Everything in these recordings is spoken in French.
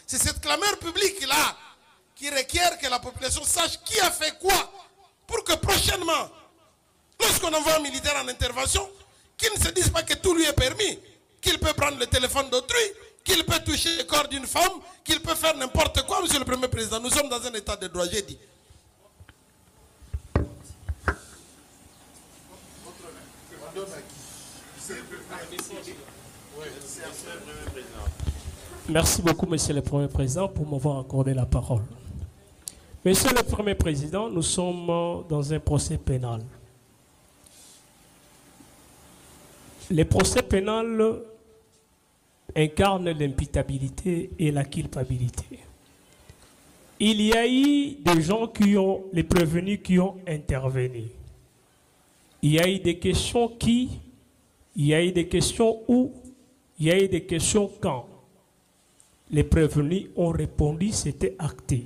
C'est cette clameur publique-là qui requiert que la population sache qui a fait quoi pour que prochainement, lorsqu'on envoie un militaire en intervention, qu'il ne se dise pas que tout lui est permis, qu'il peut prendre le téléphone d'autrui, qu'il peut toucher le corps d'une femme, qu'il peut faire n'importe quoi, Monsieur le Premier Président. Nous sommes dans un état de droit, j'ai dit. Merci beaucoup, Monsieur le Premier Président, pour m'avoir accordé la parole. Monsieur le Premier Président, nous sommes dans un procès pénal. Les procès pénals incarnent l'imputabilité et la culpabilité. Il y a eu des gens qui ont, les prévenus qui ont intervenu. Il y a eu des questions qui, il y a eu des questions où, il y a eu des questions quand. Les prévenus ont répondu, c'était acté.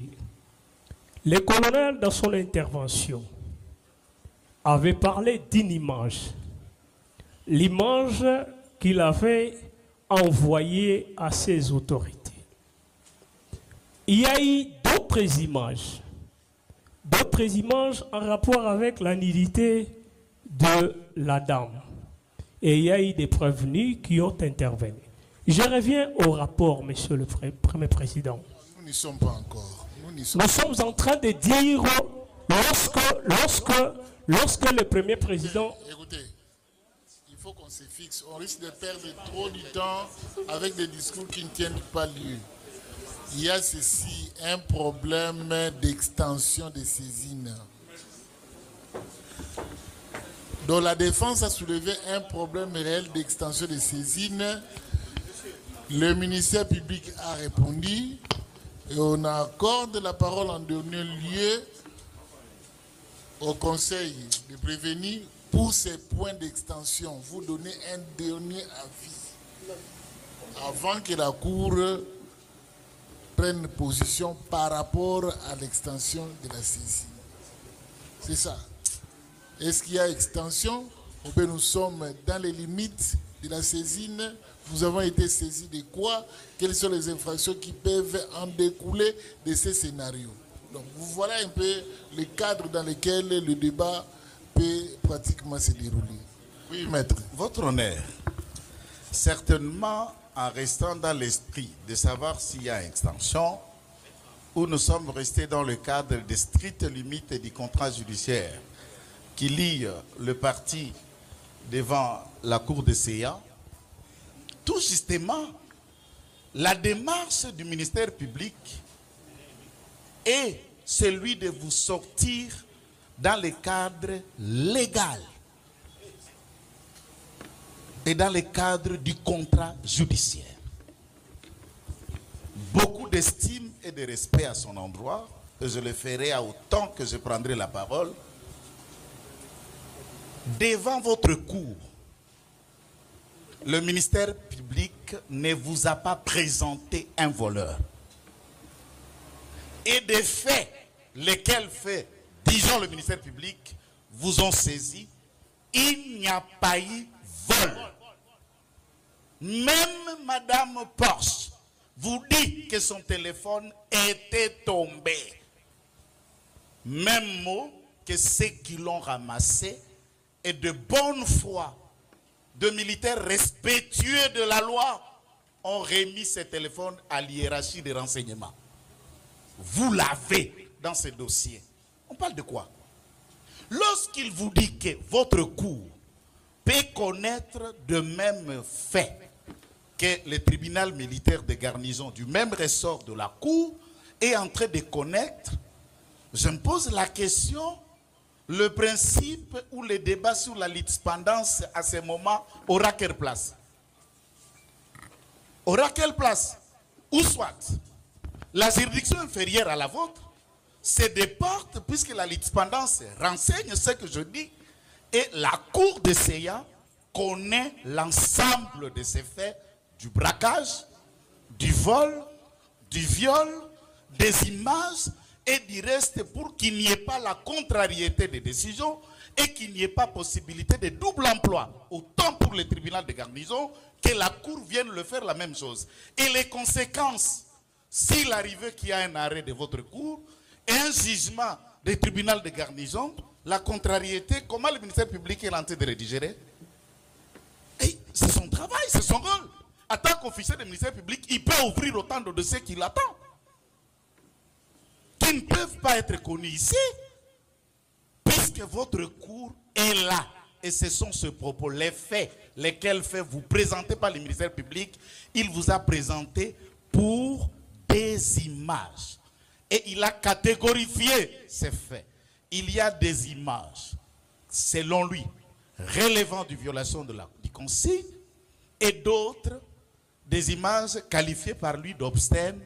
Le colonel, dans son intervention, avait parlé d'une image. L'image qu'il avait envoyée à ses autorités. Il y a eu d'autres images en rapport avec la nudité de la dame. Et il y a eu des prévenus qui ont intervenu. Je reviens au rapport, Monsieur le Premier Président. Nous n'y sommes pas encore. Nous sommes en train de dire, lorsque le Premier Président... Écoutez, il faut qu'on se fixe. On risque de perdre trop du temps avec des discours qui ne tiennent pas lieu. Il y a ceci, un problème d'extension des saisines. Donc la défense a soulevé un problème réel d'extension des saisines. Le ministère public a répondu et on accorde la parole en dernier lieu au conseil de prévenir pour ces points d'extension. Vous donnez un dernier avis avant que la Cour prenne position par rapport à l'extension de la saisine. C'est ça. Est-ce qu'il y a extension ou bien nous sommes dans les limites de la saisine? Nous avons été saisis de quoi? Quelles sont les infractions qui peuvent en découler de ces scénarios? Donc, vous voilà un peu le cadre dans lequel le débat peut pratiquement se dérouler. Oui, maître. Votre honneur, certainement en restant dans l'esprit de savoir s'il y a extension, où nous sommes restés dans le cadre des strictes limites du contrat judiciaire qui lie le parti devant la Cour de CA, tout justement, la démarche du ministère public est celui de vous sortir dans le cadre légal et dans le cadre du contrat judiciaire. Beaucoup d'estime et de respect à son endroit, et je le ferai à autant que je prendrai la parole. Devant votre cour, le ministère public ne vous a pas présenté un voleur. Et des faits, lesquels faits, disons le ministère public, vous ont saisi, il n'y a pas eu vol. Même Madame Porsche vous dit que son téléphone était tombé. Même mot que ceux qui l'ont ramassé et de bonne foi, de militaires respectueux de la loi, ont remis ces téléphones à l'hiérarchie des renseignements. Vous l'avez dans ce dossier. On parle de quoi? Lorsqu'il vous dit que votre cour peut connaître de mêmes faits que le tribunal militaire de garnison du même ressort de la cour est en train de connaître, je me pose la question, le principe ou le débat sur la litispendance à ce moment aura quelle place? Aura quelle place? Ou soit, la juridiction inférieure à la vôtre se déporte puisque la litispendance renseigne ce que je dis et la cour de CEA connaît l'ensemble de ces faits du braquage, du vol, du viol, des images et du reste pour qu'il n'y ait pas la contrariété des décisions et qu'il n'y ait pas possibilité de double emploi, autant pour le tribunal de garnison que la cour vienne le faire la même chose. Et les conséquences s'il arrivait qu'il y a un arrêt de votre cour et un jugement du tribunal de garnison, la contrariété, comment le ministère public est en train de rédiger? C'est son travail, c'est son rôle. En tant qu'officier du ministère public, il peut ouvrir autant de dossiers qu'il attend, qui ne peuvent pas être connus ici, puisque votre cour est là. Et ce sont ce propos, les faits, lesquels faits vous présentez par le ministère public, il vous a présenté pour des images. Et il a catégorifié ces faits. Il y a des images, selon lui, relevant de violation du consigne, et d'autres, des images qualifiées par lui d'obscènes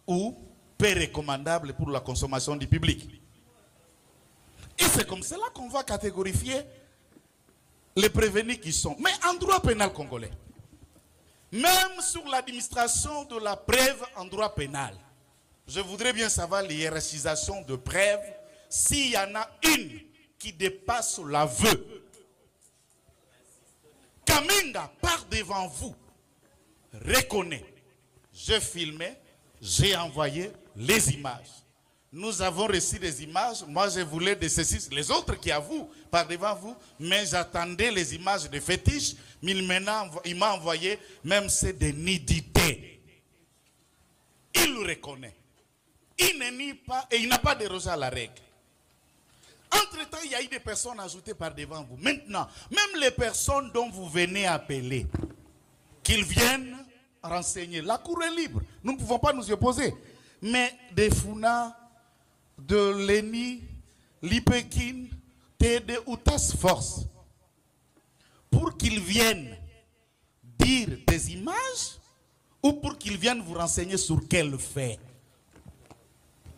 ou peu recommandables pour la consommation du public. Et c'est comme cela qu'on va catégorifier les prévenus qui sont. Mais en droit pénal congolais, même sur l'administration de la preuve en droit pénal, je voudrais bien savoir l'hiérarchisation de preuves, s'il y en a une qui dépasse l'aveu. Kaminga part devant vous, reconnaît, je filmais, j'ai envoyé les images. Nous avons reçu des images, moi je voulais de ceci, les autres qui avouent par devant vous, mais j'attendais les images de fétiches, mais il m'a envoyé même c'est de nudité. Il le reconnaît. Il ne nie pas et il n'a pas dérogé à la règle. Entre-temps, il y a eu des personnes ajoutées par devant vous. Maintenant, même les personnes dont vous venez appeler, qu'ils viennent renseigner, la cour est libre. Nous ne pouvons pas nous y opposer. Mais des Funa, de Leni, Lipekin, TD ou Task Force, pour qu'ils viennent dire des images ou pour qu'ils viennent vous renseigner sur quel fait?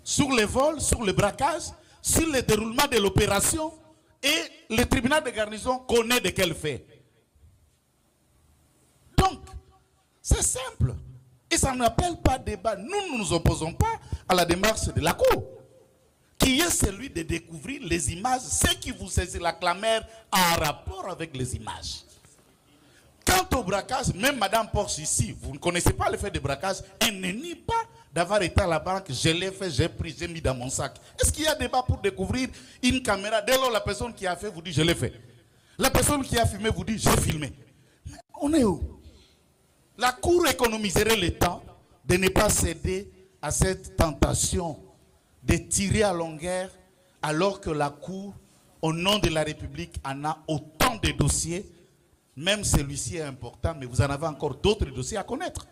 Sur les vols, sur le braquage, sur le déroulement de l'opération, et le tribunal de garnison connaît de quel fait. Donc, c'est simple. Et ça n'appelle pas débat. Nous ne nous opposons pas à la démarche de la Cour, qui est celui de découvrir les images, ce qui vous saisit la clameur en rapport avec les images. Quant au braquage, même Madame Porsche ici, vous ne connaissez pas le fait de braquage, elle ne nie pas d'avoir été à la banque, je l'ai fait, j'ai pris, j'ai mis dans mon sac. Est-ce qu'il y a débat pour découvrir une caméra? Dès lors, la personne qui a fait vous dit, je l'ai fait. La personne qui a filmé vous dit, j'ai filmé. Mais on est où? La Cour économiserait le temps de ne pas céder à cette tentation de tirer à longueur, alors que la Cour, au nom de la République, en a autant de dossiers. Même celui-ci est important, mais vous en avez encore d'autres dossiers à connaître.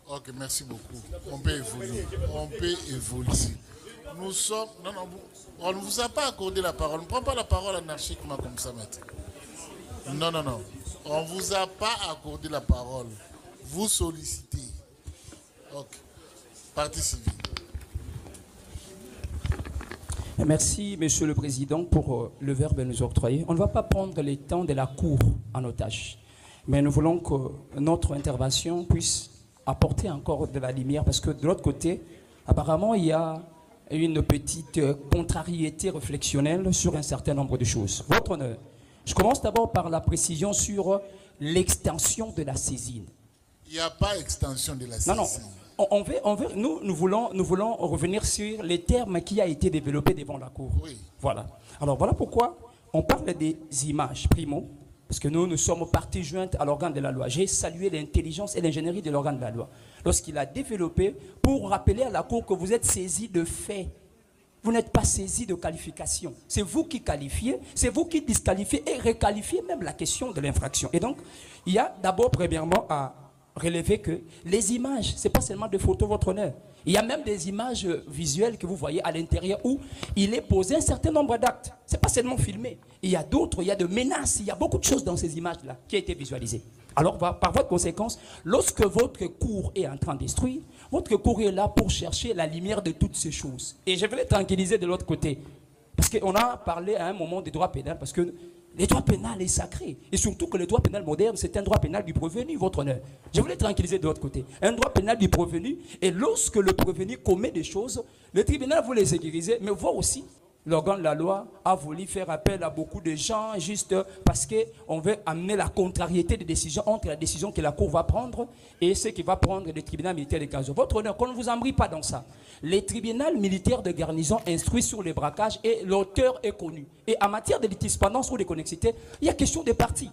Ok, merci beaucoup. On peut évoluer. On peut évoluer. Nous sommes... Non, non, on ne vous a pas accordé la parole. On ne prend pas la parole anarchiquement comme ça, maître. Non, non, non. On ne vous a pas accordé la parole. Vous sollicitez. Ok. Partie civile. Merci, Monsieur le Président, pour le verbe nous octroyer. On ne va pas prendre les temps de la Cour en otage, mais nous voulons que notre intervention puisse apporter encore de la lumière, parce que de l'autre côté, apparemment, il y a une petite contrariété réflexionnelle sur un certain nombre de choses. Votre honneur, je commence d'abord par la précision sur l'extension de la saisine. Il n'y a pas extension de la saisine. Non, non. Nous voulons revenir sur les termes qui a été développé devant la Cour. Oui. Voilà. Alors voilà pourquoi on parle des images, primo, parce que nous sommes partie jointe à l'organe de la loi. J'ai salué l'intelligence et l'ingénierie de l'organe de la loi lorsqu'il a développé pour rappeler à la Cour que vous êtes saisi de faits. Vous n'êtes pas saisi de qualification. C'est vous qui qualifiez, c'est vous qui disqualifiez et requalifiez même la question de l'infraction. Et donc, il y a d'abord, premièrement, à relever que les images, ce n'est pas seulement des photos, votre honneur. Il y a même des images visuelles que vous voyez à l'intérieur où il est posé un certain nombre d'actes. Ce n'est pas seulement filmé. Il y a d'autres, il y a de menaces, il y a beaucoup de choses dans ces images-là qui ont été visualisées. Alors, par votre conséquence, lorsque votre cour est en train d'instruire, votre cour est là pour chercher la lumière de toutes ces choses. Et je voulais tranquilliser de l'autre côté. Parce qu'on a parlé à un moment des droits pénals, parce que le droit pénal est sacré. Et surtout que le droit pénal moderne, c'est un droit pénal du prévenu, votre honneur. Je voulais tranquilliser de l'autre côté. Un droit pénal du prévenu, et lorsque le prévenu commet des choses, le tribunal veut les sécuriser, mais voit aussi l'organe de la loi a voulu faire appel à beaucoup de gens juste parce qu'on veut amener la contrariété des décisions entre la décision que la Cour va prendre et ce qui va prendre le tribunal militaire de garnison. Votre honneur, qu'on ne vous embrouille pas dans ça. Les tribunaux militaires de garnison instruisent sur les braquages et l'auteur est connu. Et en matière de litispendance ou de connexité, il y a question des partis.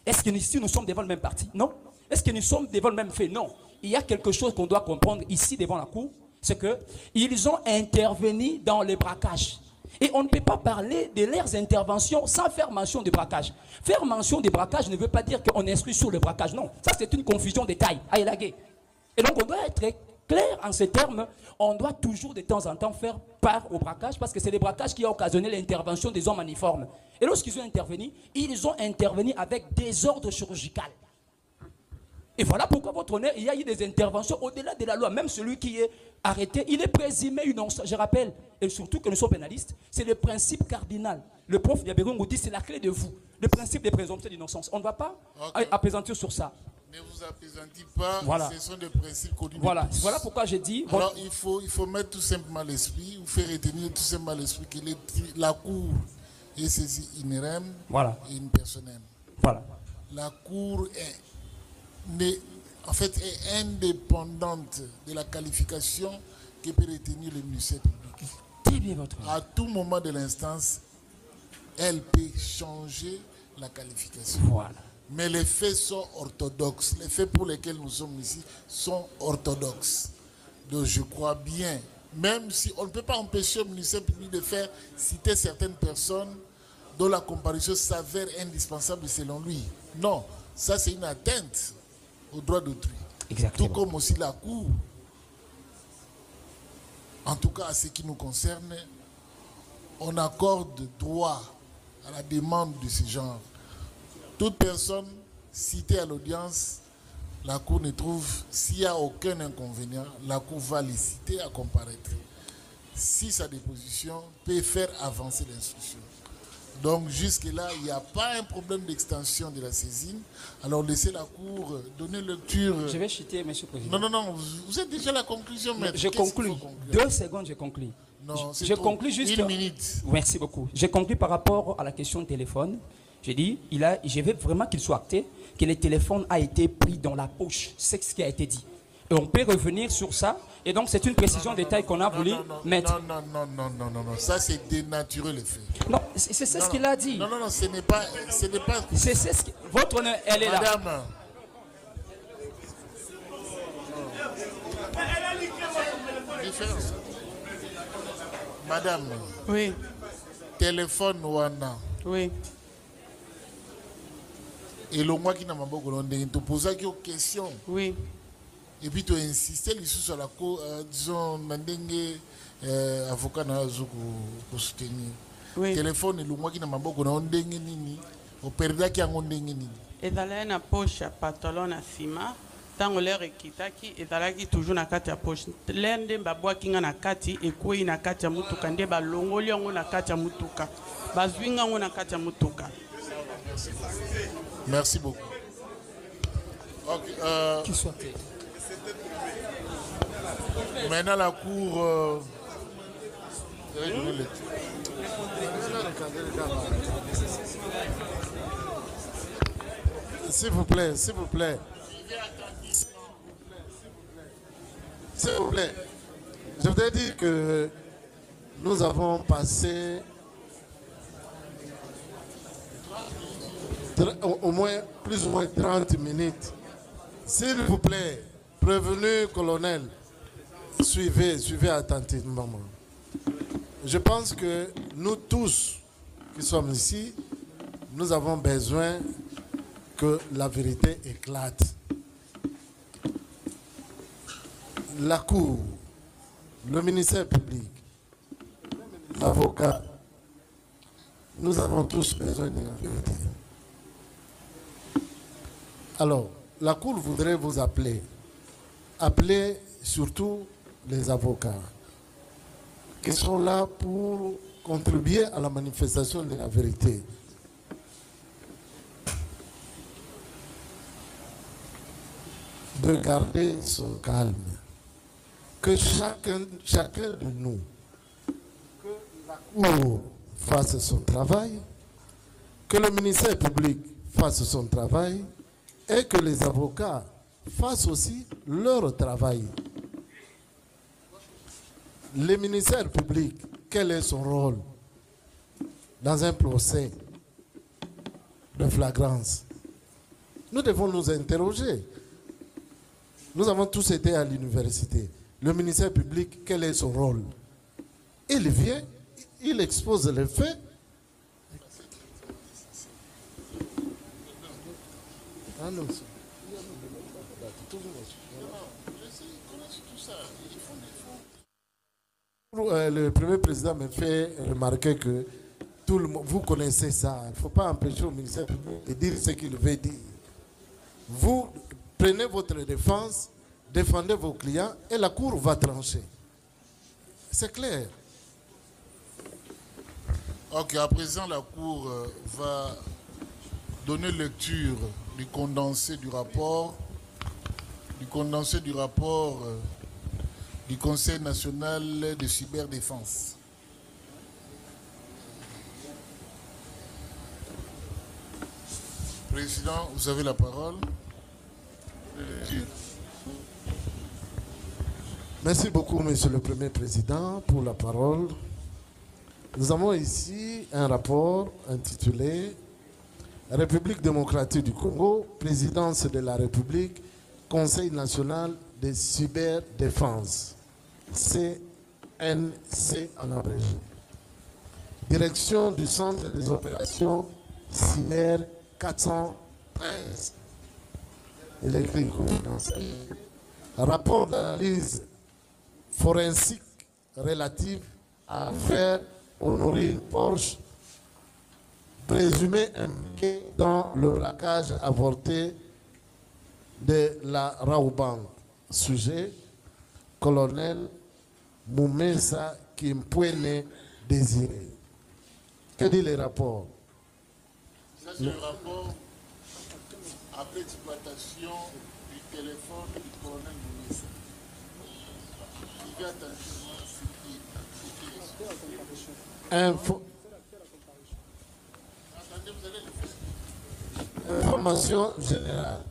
Est-ce que ici nous sommes devant le même parti? Non. Est-ce que nous sommes devant le même fait? Non. Il y a quelque chose qu'on doit comprendre ici devant la Cour, c'est qu'ils ont intervenu dans les braquages. Et on ne peut pas parler de leurs interventions sans faire mention des braquages. Faire mention des braquages ne veut pas dire qu'on instruit sur le braquage. Non, ça c'est une confusion de taille. Et donc on doit être clair en ces termes. On doit toujours de temps en temps faire part au braquage parce que c'est le braquage qui a occasionné l'intervention des hommes en uniforme. Et lorsqu'ils ont intervenu, ils ont intervenu avec désordre chirurgical. Et voilà pourquoi, votre honneur, il y a eu des interventions au-delà de la loi. Même celui qui est arrêté, il est présumé innocent. Je rappelle, et surtout que nous sommes pénalistes, c'est le principe cardinal. Le prof Diabéron dit c'est la clé de vous. Le principe de présomption d'innocence. On ne va pas apaisantir sur ça. Ne vous apaisantis pas, voilà. Ce sont des principes connus. Voilà, voilà pourquoi j'ai dit... Alors il faut mettre tout simplement l'esprit, vous faire retenir tout simplement l'esprit que la Cour est saisie in rem et in personam. Voilà. La Cour est indépendante de la qualification que peut retenir le ministère public. Très bien, votre honneur. À tout moment de l'instance, elle peut changer la qualification. Voilà. Mais les faits sont orthodoxes. Les faits pour lesquels nous sommes ici sont orthodoxes. Donc je crois bien, même si on ne peut pas empêcher le ministère public de faire citer certaines personnes dont la comparution s'avère indispensable selon lui. Non, ça c'est une atteinte aux droits d'autrui. Exactement. Tout comme aussi la Cour. En tout cas, à ce qui nous concerne, on accorde droit à la demande de ce genre. Toute personne citée à l'audience, la Cour ne trouve, s'il n'y a aucun inconvénient, la Cour va les citer à comparaître. Si sa déposition peut faire avancer l'instruction. Donc jusque-là, il n'y a pas un problème d'extension de la saisine. Alors laissez la Cour donner lecture. Je vais chuter, monsieur le Président. Non, vous êtes déjà à la conclusion, maître. Je conclue. 2 secondes, je conclue. Non, je conclue juste... 1 minute. Merci beaucoup. Je conclue par rapport à la question de téléphone. J'ai dit, je veux vraiment qu'il soit acté que le téléphone a été pris dans la poche. C'est ce qui a été dit. Et on peut revenir sur ça. Et donc, c'est une précision de taille qu'on a voulu mettre. Non. Ça, c'est dénaturer le fait. Non, c'est ce qu'il a dit. Non, ce n'est pas... C'est ce que... Votre honneur, elle est là. Madame. Différence. Madame. Oui. Téléphone wana. Oui. Et le moi qui n'a pas beaucoup de te poser une question. Oui. Et puis tu insistes sur la cour, disons, mandenge avocat na pour soutenir. Oui. Téléphone et le moi qui n'a pas beaucoup de nini. Au perda qui a un nini. Et dans la poche pantalon na sima. Tant l'air ekitaki ezalaki toujours na kati ya poche lende babwa kinga na kati ekoi na kati ya mutuka nde balongoli yango na kati ya mutuka bazwinga yango na kati ya mutuka. Merci beaucoup. Okay, Qui soit maintenant la cour s'il vous plaît. S'il vous plaît, je voudrais dire que nous avons passé au moins plus ou moins 30 minutes. S'il vous plaît, prévenu colonel, suivez attentivement. Je pense que nous tous qui sommes ici, nous avons besoin que la vérité éclate. La Cour, le ministère public, l'avocat, nous avons tous besoin de la vérité. Alors, la Cour voudrait vous appeler surtout les avocats qui sont là pour contribuer à la manifestation de la vérité. De garder son calme. Que chacun de nous, que Cour fasse son travail, que le ministère public fasse son travail et que les avocats fassent aussi leur travail. Le ministère public, quel est son rôle dans un procès de flagrance? Nous devons nous interroger. Nous avons tous été à l'université. Le ministère public, quel est son rôle? Il vient, il expose les faits. Le Premier président me fait remarquer que tout le monde, vous connaissez ça. Il ne faut pas empêcher au ministère public de dire ce qu'il veut dire. Vous prenez votre défense, défendez vos clients et la Cour va trancher. C'est clair. Ok, à présent, la Cour va donner lecture du condensé du rapport, du Conseil national de cyberdéfense. Président, vous avez la parole. Merci beaucoup, Monsieur le Premier Président, pour la parole. Nous avons ici un rapport intitulé « République démocratique du Congo, présidence de la République, Conseil national de cyberdéfense, CNC en abrégé. Direction du Centre des opérations cyber 413. » Il est écrit confidentiel. Rapport d'analyse forensique relative à l'affaire Honorine Porsche, présumé impliqué dans le braquage avorté de la Raobank. Sujet, colonel Moumessa Kimpwene Désiré. Que dit le rapport? Ça, c'est le rapport après exploitation du téléphone du colonel Moumessa. Il va attentivement Information générale.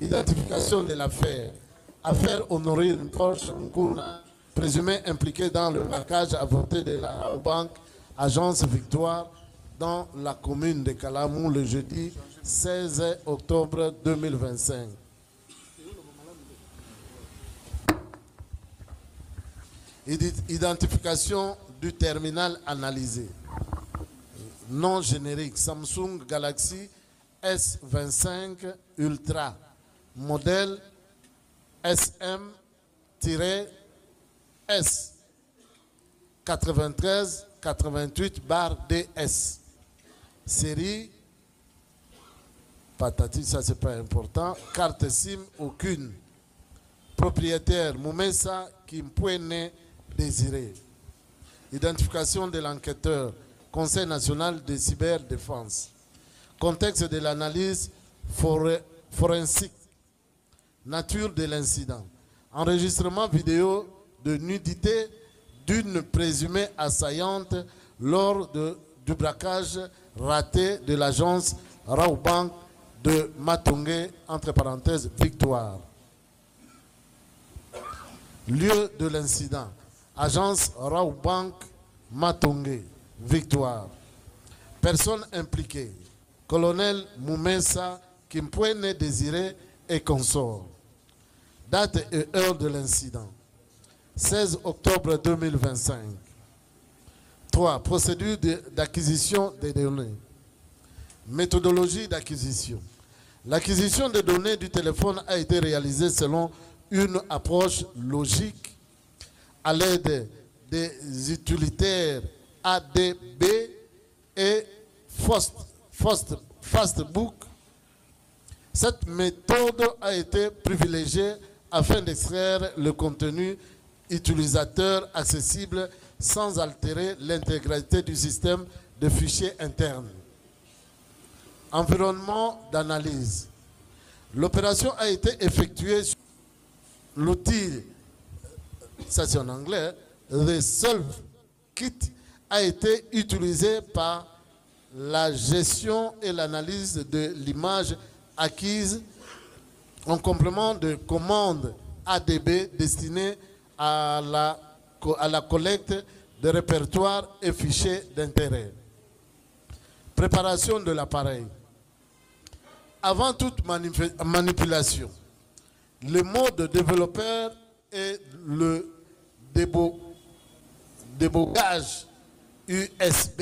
Identification de l'affaire. Affaire Honorine Porsche Nkuna, présumé impliqué dans le braquage avorté de la banque Agence Victoire dans la commune de Kalamou le jeudi 16 octobre 2025. Identification du terminal analysé. Nom générique Samsung Galaxy S25 Ultra. Modèle SM-S 93-88-DS. Série, patati, ça c'est pas important. Carte SIM aucune. Propriétaire Moumessa Kimpwene Désiré. Identification de l'enquêteur, Conseil national de cyberdéfense. Contexte de l'analyse forensique. Nature de l'incident. Enregistrement vidéo de nudité d'une présumée assaillante lors du braquage raté de l'agence Raobank de Matongé, entre parenthèses, Victoire. Lieu de l'incident. Agence Raobank Matongé, Victoire. Personnes impliquées. Colonel Moumessa Kimpwene Désiré et consort. Date et heure de l'incident. 16 octobre 2025. 3. Procédure d'acquisition des données. Méthodologie d'acquisition. L'acquisition des données du téléphone a été réalisée selon une approche logique à l'aide des utilitaires ADB et Fastbook. Cette méthode a été privilégiée afin d'extraire le contenu utilisateur accessible sans altérer l'intégrité du système de fichiers interne. Environnement d'analyse. L'opération a été effectuée sur l'outil, ça c'est en anglais, The Solve Kit, a été utilisé par la gestion et l'analyse de l'image acquise en complément de commandes ADB destinées à la collecte de répertoires et fichiers d'intérêt. Préparation de l'appareil. Avant toute manipulation, le mode développeur et le débogage USB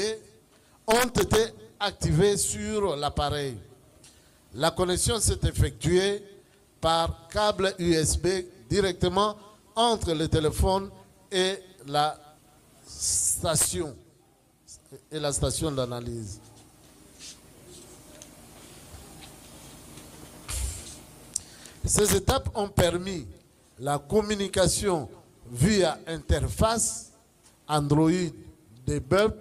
ont été activés sur l'appareil. La connexion s'est effectuée par câble USB directement entre le téléphone et la station d'analyse. Ces étapes ont permis la communication via interface Android, Debug,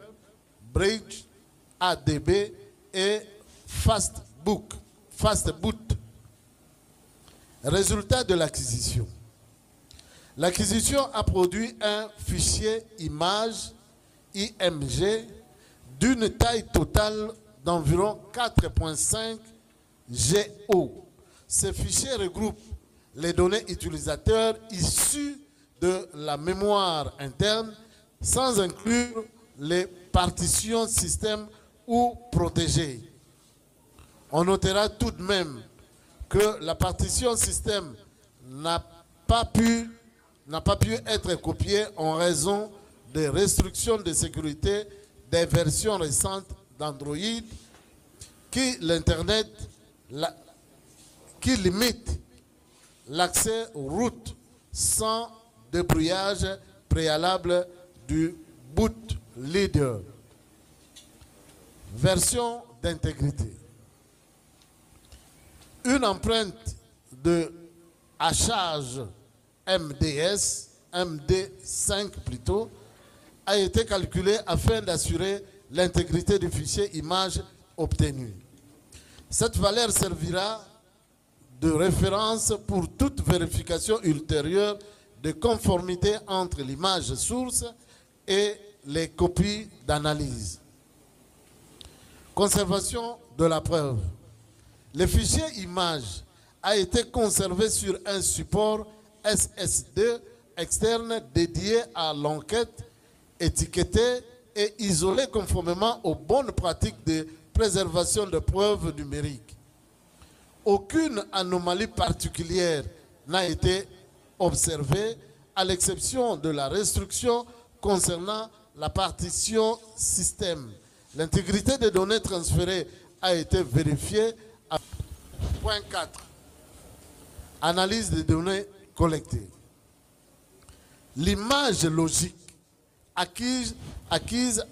Bridge, ADB et Fastboot. Résultat de l'acquisition. L'acquisition a produit un fichier image IMG d'une taille totale d'environ 4,5 GO. Ce fichier regroupe les données utilisateurs issues de la mémoire interne sans inclure les partitions système ou protégées. On notera tout de même que la partition système n'a pas pu être copiée en raison des restrictions de sécurité des versions récentes d'Android qui limite l'accès aux routes sans débrouillage préalable du bootleader. Version d'intégrité. Une empreinte de hachage MD5 plutôt, a été calculée afin d'assurer l'intégrité du fichier image obtenu. Cette valeur servira de référence pour toute vérification ultérieure de conformité entre l'image source et les copies d'analyse. Conservation de la preuve. Le fichier image a été conservé sur un support SSD externe dédié à l'enquête, étiqueté et isolé conformément aux bonnes pratiques de préservation de preuves numériques. Aucune anomalie particulière n'a été observée, à l'exception de la restriction concernant la partition système. L'intégrité des données transférées a été vérifiée à point 4. Analyse des données collectées. L'image logique acquise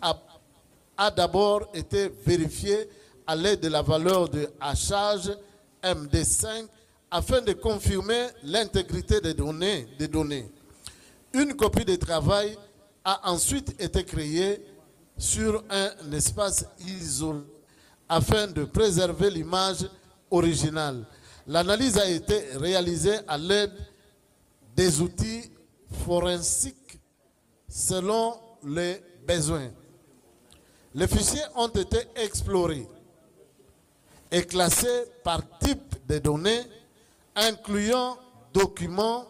a d'abord été vérifiée à l'aide de la valeur de hachage MD5 afin de confirmer l'intégrité des données. Une copie de travail a ensuite été créée sur un espace isolé afin de préserver l'image originale. L'analyse a été réalisée à l'aide des outils forensiques selon les besoins. Les fichiers ont été explorés et classés par type de données, incluant documents,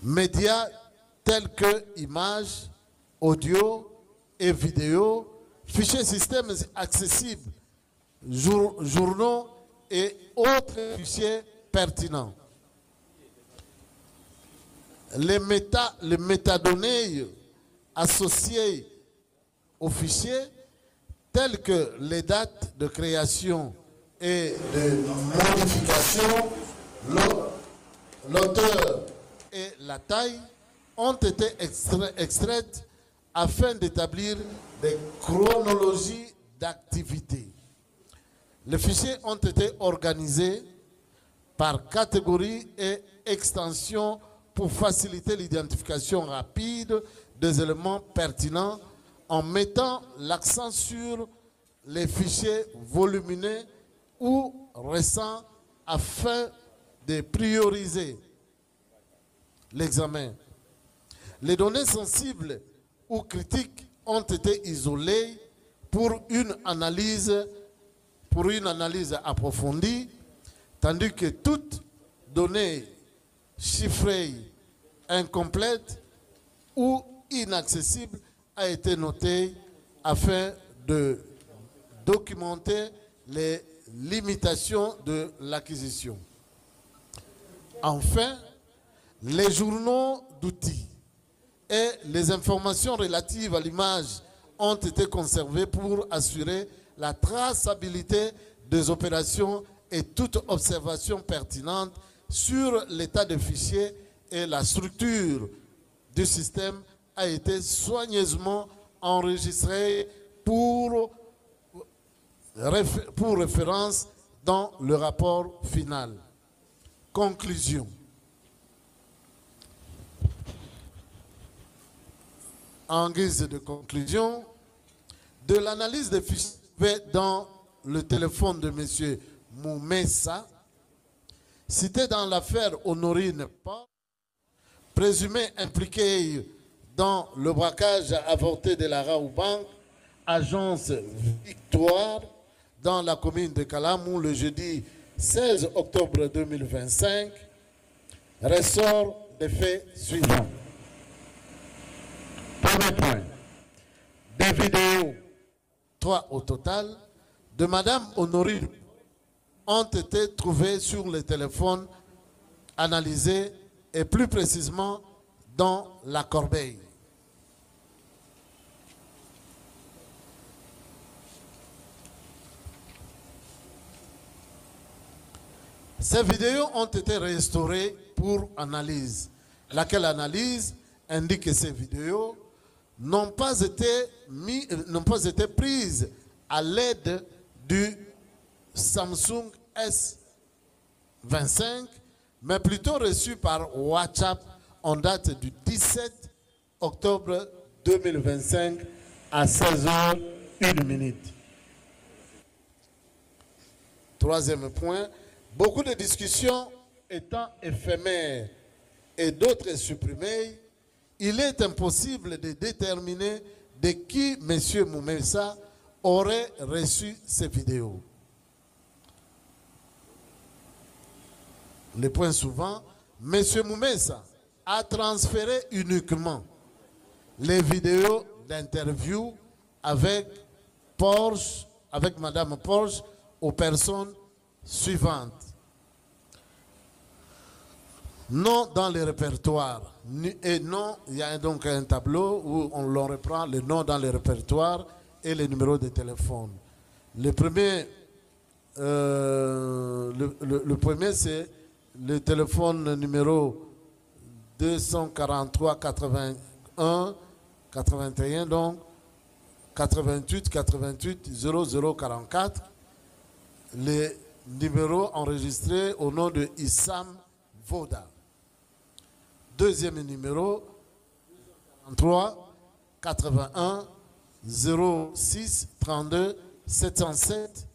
médias tels que images, audio et vidéos, fichiers systèmes accessibles, journaux et autres fichiers pertinents. Les métadonnées associées aux fichiers, telles que les dates de création et de modification, l'auteur et la taille, ont été extraites afin d'établir des chronologies d'activité. Les fichiers ont été organisés par catégorie et extension pour faciliter l'identification rapide des éléments pertinents en mettant l'accent sur les fichiers volumineux ou récents afin de prioriser l'examen. Les données sensibles ou critiques ont été isolées pour une analyse approfondie, tandis que toute donnée chiffrée, incomplète ou inaccessible a été notée afin de documenter les limitations de l'acquisition. Enfin, les journaux d'outils et les informations relatives à l'image ont été conservées pour assurer la traçabilité des opérations et toute observation pertinente sur l'état des fichiers et la structure du système a été soigneusement enregistrée pour référence dans le rapport final. Conclusion. En guise de conclusion, de l'analyse des fichiers dans le téléphone de M. Moumessa, cité dans l'affaire Honorine Port, présumé impliqué dans le braquage avorté de la Raoubank, agence Victoire, dans la commune de Kalamou, le jeudi 16 octobre 2025, ressort des faits suivants. Premier point, des vidéos, 3 au total, de Madame Honorine ont été trouvées sur le téléphone, analysées et plus précisément dans la corbeille. Ces vidéos ont été restaurées pour analyse, laquelle analyse indique que ces vidéos n'ont pas été prises à l'aide du Samsung S25, mais plutôt reçues par WhatsApp en date du 17 octobre 2025 à 16h01. Troisième point, beaucoup de discussions étant éphémères et d'autres supprimées, il est impossible de déterminer de qui M. Moumessa aurait reçu ces vidéos. Le point suivant, M. Moumessa a transféré uniquement les vidéos d'interview avec Mme Porsche aux personnes suivantes. Non dans les répertoires. Et non, il y a donc un tableau où on leur reprend le nom dans les répertoires et les numéros de téléphone. Le premier, c'est le téléphone numéro 243 81 81, donc 88 88 0044. Les numéros enregistrés au nom de Issam Voda. Deuxième numéro 3 81 06 32 707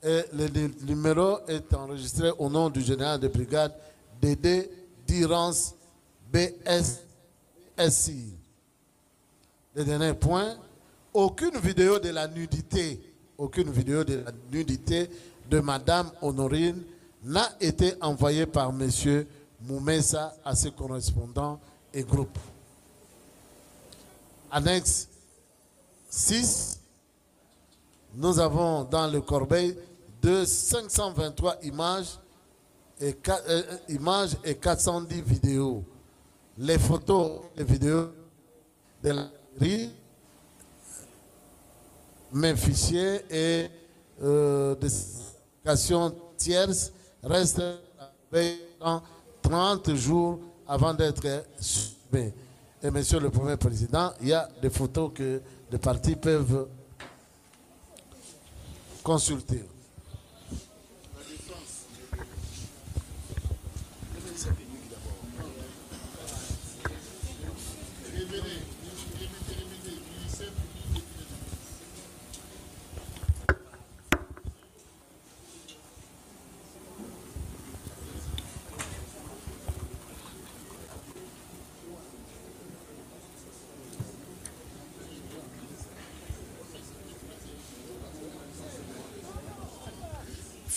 et le numéro est enregistré au nom du général de brigade Dédé Dirance BSSI. Le dernier point, aucune vidéo de la nudité de Madame Honorine n'a été envoyée par M. Moumessa à ses correspondants et groupes. Annexe 6, nous avons dans le corbeil de 523 images et 410 vidéos. Les photos et vidéos de la série, mes fichiers et des applications tierces restent dans 30 jours avant d'être supprimés. Et Monsieur le Premier Président, il y a des photos que les partis peuvent consulter.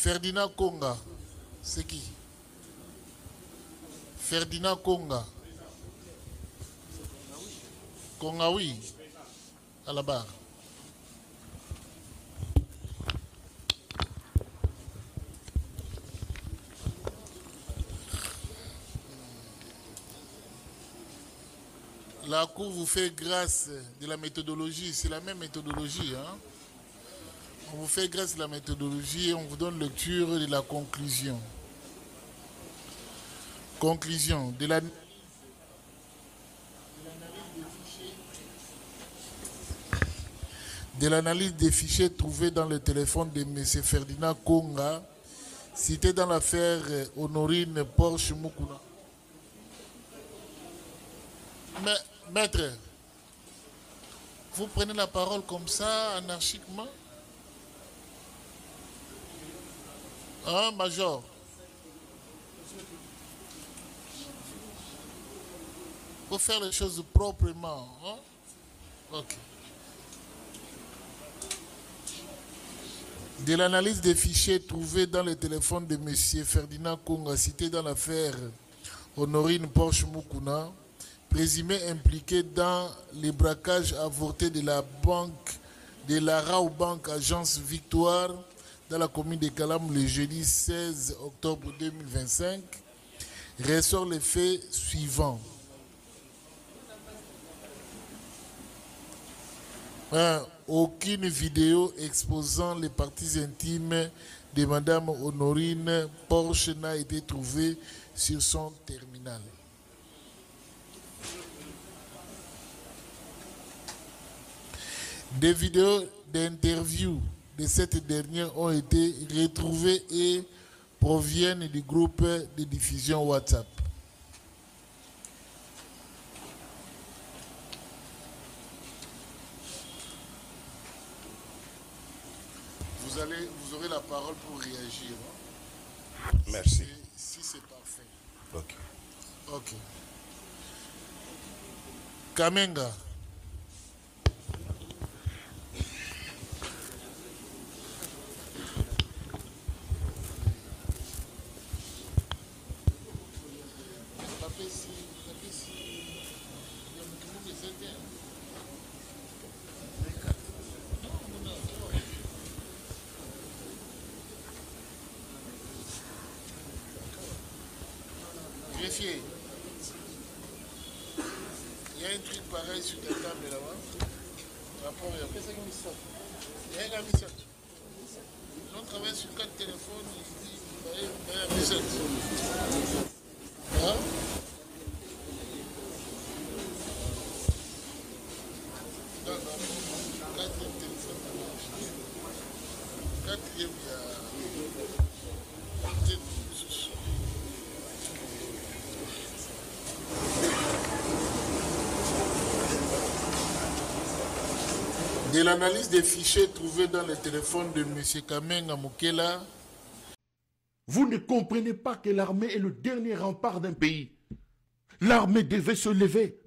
Ferdinand Konga, c'est qui? Ferdinand Konga. Konga, oui, à la barre. La Cour vous fait grâce de la méthodologie, c'est la même méthodologie. Hein? On vous fait grâce de la méthodologie et on vous donne lecture de la conclusion. Conclusion de l'analyse des fichiers trouvés dans le téléphone de M. Ferdinand Konga, cité dans l'affaire Honorine Porsche Mukuna. Mais, maître, vous prenez la parole comme ça, anarchiquement? Hein, major? Faut faire les choses proprement. Hein? Ok. De l'analyse des fichiers trouvés dans le téléphone de M. Ferdinand Konga, cité dans l'affaire Honorine Porsche Mukuna, présumé impliqué dans les braquages avortés de la banque, de la Raobank Agence Victoire, dans la commune de Kalam le jeudi 16 octobre 2025, ressort les faits suivants. Aucune vidéo exposant les parties intimes de Mme Honorine Porsche n'a été trouvée sur son terminal. Des vidéos d'interview de cette dernière ont été retrouvées et proviennent du groupe de diffusion WhatsApp. Vous aurez la parole pour réagir. Merci. Si c'est parfait. Ok. Ok. Kamenga. Greffier, il y a un truc pareil sur ta table là-bas. Rapport, il y a un message. On travaille sur 4 téléphones, il y a un message. Hein? Non, non, 4e téléphone. 4e, il y a... De l'analyse des fichiers trouvés dans le téléphone de M. Kamenga Mukela. Vous ne comprenez pas que l'armée est le dernier rempart d'un pays. L'armée devait se lever.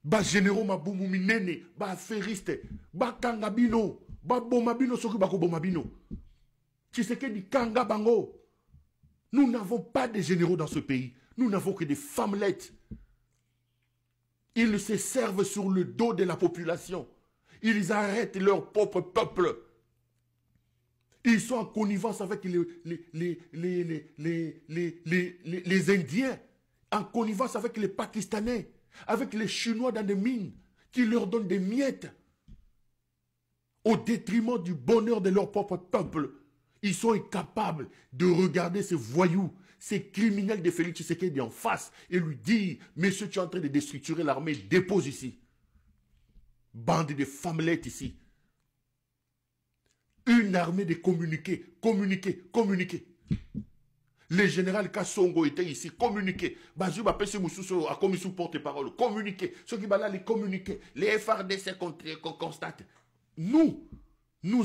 Ba généraux mabumu minene, ba affairiste, ba kangabino, ba bomabino soki ba ko bomabino. Tshisekedi kanga bango. Nous n'avons pas de généraux dans ce pays. Nous n'avons que des femmelettes. Ils se servent sur le dos de la population. Ils arrêtent leur propre peuple. Ils sont en connivence avec les Indiens, en connivence avec les Pakistanais, avec les Chinois dans des mines, qui leur donnent des miettes au détriment du bonheur de leur propre peuple. Ils sont incapables de regarder ces voyous, ces criminels de Félix Tshisekedi en face et lui dire « Monsieur, tu es en train de déstructurer l'armée, dépose ici. » Bande de femmelettes ici. Une armée de communiquer. Le général Kassongo était ici, communiquer. Bazou Bapese Moussou a commis sous porte-parole, communiquer. Ceux qui va les communiquer. Les FRDC constatent. Nous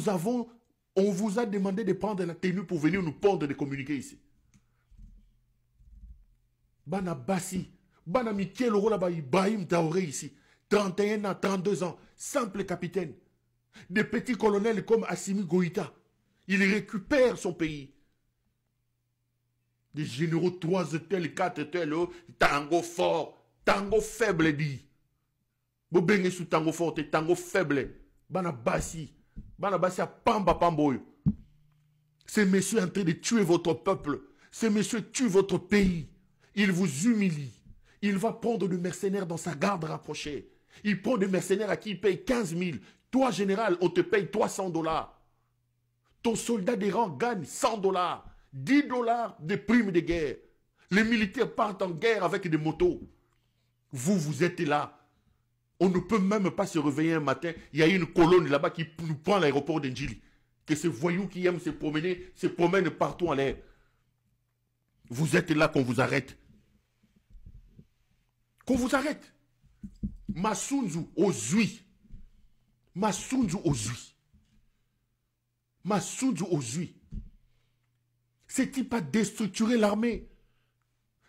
avons, on vous a demandé de prendre la tenue pour venir nous pondre de communiquer ici. Bana Bassi, Bana Mikel Rola Ibrahim Traoré ici. 31 ans, 32 ans, simple capitaine. Des petits colonels comme Assimi Goïta. Il récupère son pays. Des généraux 3 tels, 4 tels, tango fort, tango faible dit. Bobenge sous tango fort, tango faible. Banabasi a pamba pamboyo. Ces messieurs en train de tuer votre peuple. Ces messieurs tuent votre pays. Il vous humilie. Il va prendre des mercenaires dans sa garde rapprochée. Il prend des mercenaires à qui il paye 15 000. Toi, général, on te paye 300 $. Ton soldat des rangs gagne 100 $. 10 $ de primes de guerre. Les militaires partent en guerre avec des motos. Vous êtes là. On ne peut même pas se réveiller un matin. Il y a une colonne là-bas qui nous prend à l'aéroport d'Ndjili. Que ces voyous qui aiment se promener, se promènent partout en l'air. Vous êtes là qu'on vous arrête. Qu'on vous arrête. Masunzu Ozui. Masunzu Ozui. Masunzu Ozui. Ce type a déstructuré l'armée.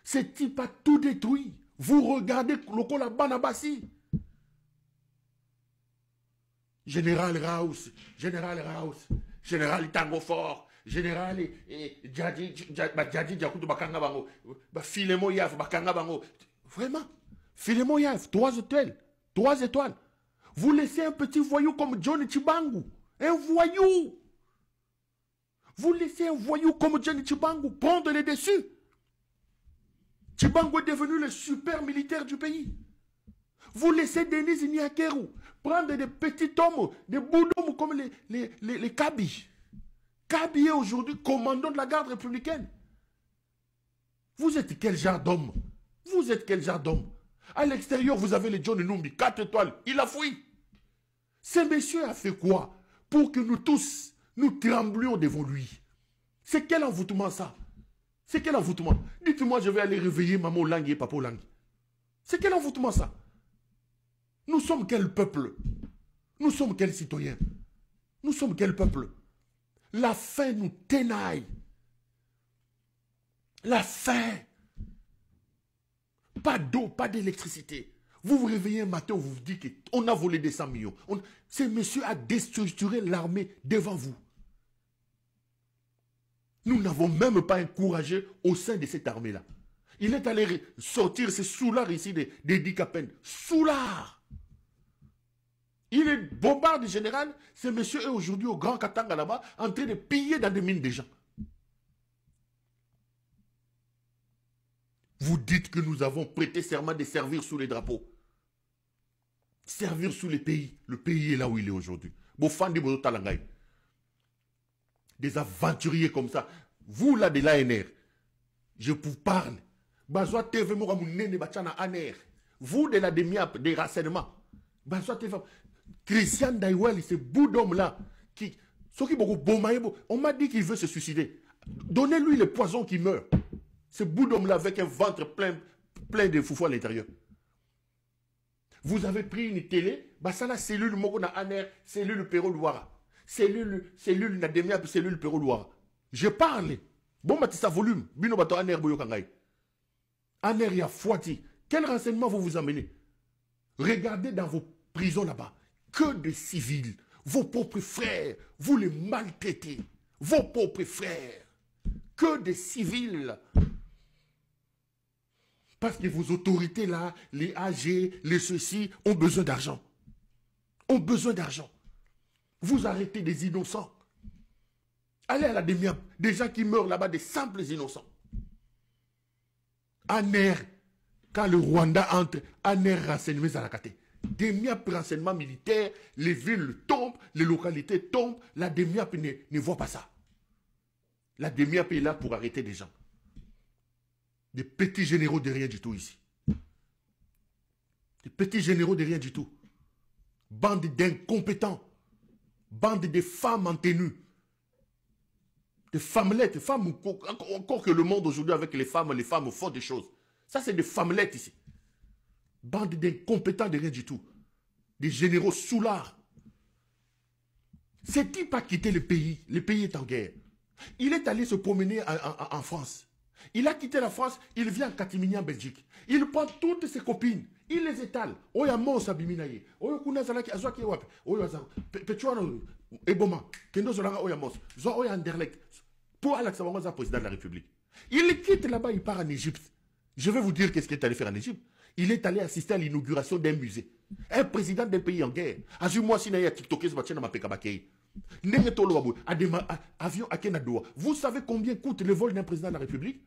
Ce type a tout détruit. Vous regardez Lokola Banabasi. Général Raus, Général Tango Fort, Général Djadi Djakoutou Bakanga Bango, Filemo Yaf Bakanga Bango. Vraiment, Filemo Yaf, 3 étoiles, 3 étoiles. Vous laissez un petit voyou comme Johnny Chibangu, un voyou. Vous laissez un voyou comme Johnny Chibangu prendre les dessus. Chibangu est devenu le super militaire du pays. Vous laissez Denis Niakeru prendre des petits hommes, des bouts d'hommes comme les Kabi. Kabi est aujourd'hui commandant de la garde républicaine. Vous êtes quel genre d'homme? Vous êtes quel genre d'homme? À l'extérieur, vous avez le John Numbi, 4 étoiles. Il a fui. Ce monsieur a fait quoi pour que nous tous, nous tremblions devant lui? C'est quel envoûtement ça? C'est quel envoûtement? Dites-moi, je vais aller réveiller maman Langui et papa Langui. C'est quel envoûtement ça? Nous sommes quel peuple? Nous sommes quels citoyens? Nous sommes quel peuple? La faim nous tenaille. La faim. Pas d'eau, pas d'électricité. Vous vous réveillez un matin, on vous dit qu'on a volé des 100 millions. Ce monsieur a déstructuré l'armée devant vous. Nous n'avons même pas encouragé au sein de cette armée-là. Il est allé sortir ce soulard ici des Dikapen. Soulard. Il est bombard du général. Ce monsieur est aujourd'hui au Grand Katanga là-bas en train de piller dans des mines des gens. Vous dites que nous avons prêté serment de servir sous les drapeaux. Servir sous les pays. Le pays est là où il est aujourd'hui. Des aventuriers comme ça. Vous là de l'ANR, je vous parle. Vous de la DEMIAP, des renseignements. Christian Daïwel, ce bout d'homme là, on m'a dit qu'il veut se suicider. Donnez-lui le poison qui meurt. Ce bout d'homme là avec un ventre plein de foufou à l'intérieur. Vous avez pris une télé, ça la cellule Mokona Aner, cellule Perro Louara. Cellule Nademia, cellule Perro Louara. Je parle. Bon, ça volume. Bino bato Aner Boyokangai. Aner ya Fouati. Quel renseignement vous amenez? Regardez dans vos prisons là-bas. Que de civils. Vos propres frères. Vous les maltraitez. Vos propres frères. Que de civils. Parce que vos autorités là, les AG, les ceci, ont besoin d'argent. Ont besoin d'argent. Vous arrêtez des innocents. Allez à la DEMIAP, des gens qui meurent là-bas, des simples innocents. ANER, quand le Rwanda entre, ANER renseignements à la KT. DEMIAP renseignement militaire, les villes tombent, les localités tombent, la DEMIAP ne voit pas ça. La DEMIAP est là pour arrêter des gens. Des petits généraux de rien du tout ici. Des petits généraux de rien du tout. Bande d'incompétents. Bande de femmes en tenue. Des femmelettes. Femmes, encore que le monde aujourd'hui avec les femmes font des choses. Ça, c'est des femmelettes ici. Bande d'incompétents de rien du tout. Des généraux soulards. Ce type a quitté le pays. Le pays est en guerre. Il est allé se promener en France. Il a quitté la France, il vient à Catimini en Belgique. Il prend toutes ses copines, il les étale. Oya Mons Abiminaye, Oya Kunazalaki, Azwaki Wap, Oya Petuano, Eboma, Kendo Zolaga Oya Mons, Oya Anderlecht, pour Alex Awangaza, président de la République. Il quitte là-bas, il part en Égypte. Je vais vous dire qu'est-ce qu'il est allé faire en Égypte. Il est allé assister à l'inauguration d'un musée. Un président d'un pays en guerre. Azuma Sinaya TikTokers Bachena Mapekabakei. Avion à Kenadoa. Vous savez combien coûte le vol d'un président de la République?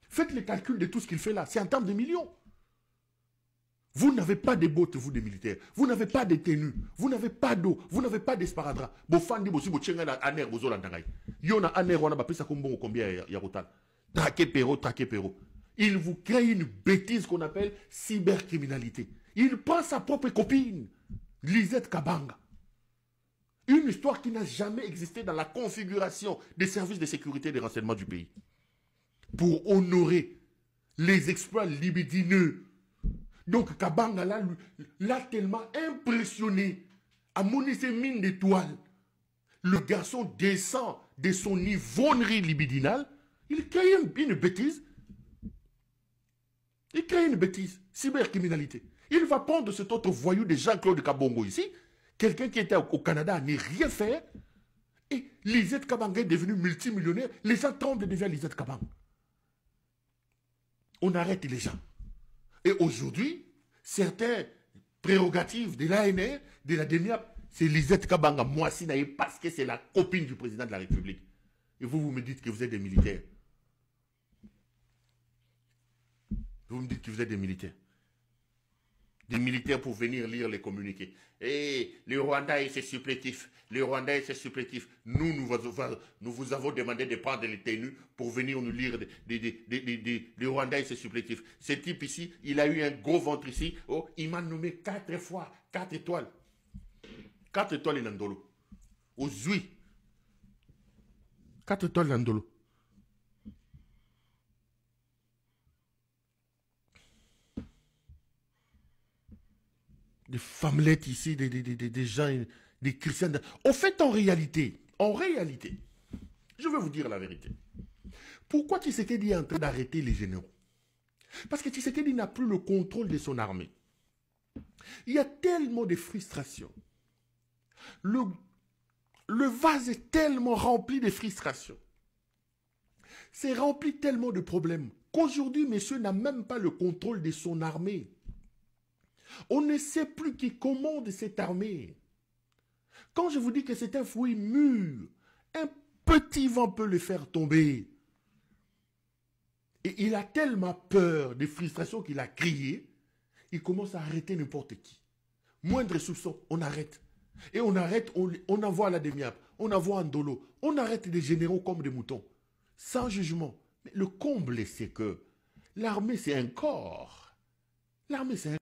Faites le calcul de tout ce qu'il fait là. C'est en termes de millions. Vous n'avez pas de bottes, vous, des militaires. Vous n'avez pas de tenues. Vous n'avez pas d'eau. Vous n'avez pas d'esparadrap. Bofandi bosi bochenga na aner bozola ndangay. Yona aner wana bapesa kumbongo combien ya rotal. Traqué Perrault. Il vous crée une bêtise qu'on appelle cybercriminalité. Il prend sa propre copine, Lisette Kabanga. Une histoire qui n'a jamais existé dans la configuration des services de sécurité et de renseignement du pays. Pour honorer les exploits libidineux. Donc Kabanga l'a tellement impressionné, a monné ses mines d'étoiles. Le garçon descend de son ivrognerie libidinale, il crée une bêtise. Il crée une bêtise, cybercriminalité. Il va prendre cet autre voyou de Jean-Claude Kabongo ici, quelqu'un qui était au Canada à ne rien faire, et Lisette Kabanga est devenue multimillionnaire. Les gens tremblent devant Lisette Kabanga. On arrête les gens. Et aujourd'hui, certaines prérogatives de l'ANR, de la DENIAP, c'est Lisette Kabanga, moi Sinaï, parce que c'est la copine du président de la République. Et vous me dites que vous êtes des militaires. Vous me dites que vous êtes des militaires. Des militaires pour venir lire les communiqués. Et le Rwanda et ses supplétifs. Le Rwanda et ses supplétifs. Nous vous avons demandé de prendre les tenues pour venir nous lire le Rwanda et ses supplétifs. Ce type ici, il a eu un gros ventre ici. Oh, il m'a nommé 4 fois, 4 étoiles. 4 étoiles en Andolo. Aux Zui. 4 étoiles en Andolo. Des femmelettes ici, des gens, des chrétiens. En fait, en réalité, je vais vous dire la vérité. Pourquoi Tshisekedi est en train d'arrêter les généraux? Parce que Tshisekedi n'a plus le contrôle de son armée. Il y a tellement de frustration. Le vase est tellement rempli de frustration. C'est rempli tellement de problèmes qu'aujourd'hui, monsieur n'a même pas le contrôle de son armée. On ne sait plus qui commande cette armée. Quand je vous dis que c'est un fruit mûr, un petit vent peut le faire tomber. Et il a tellement peur des frustrations qu'il a criées, il commence à arrêter n'importe qui. Moindre soupçon, on arrête. Et on arrête, on envoie à la DENIAP, on envoie en Dolo, on arrête des généraux comme des moutons, sans jugement. Mais le comble, c'est que l'armée, c'est un corps. L'armée, c'est un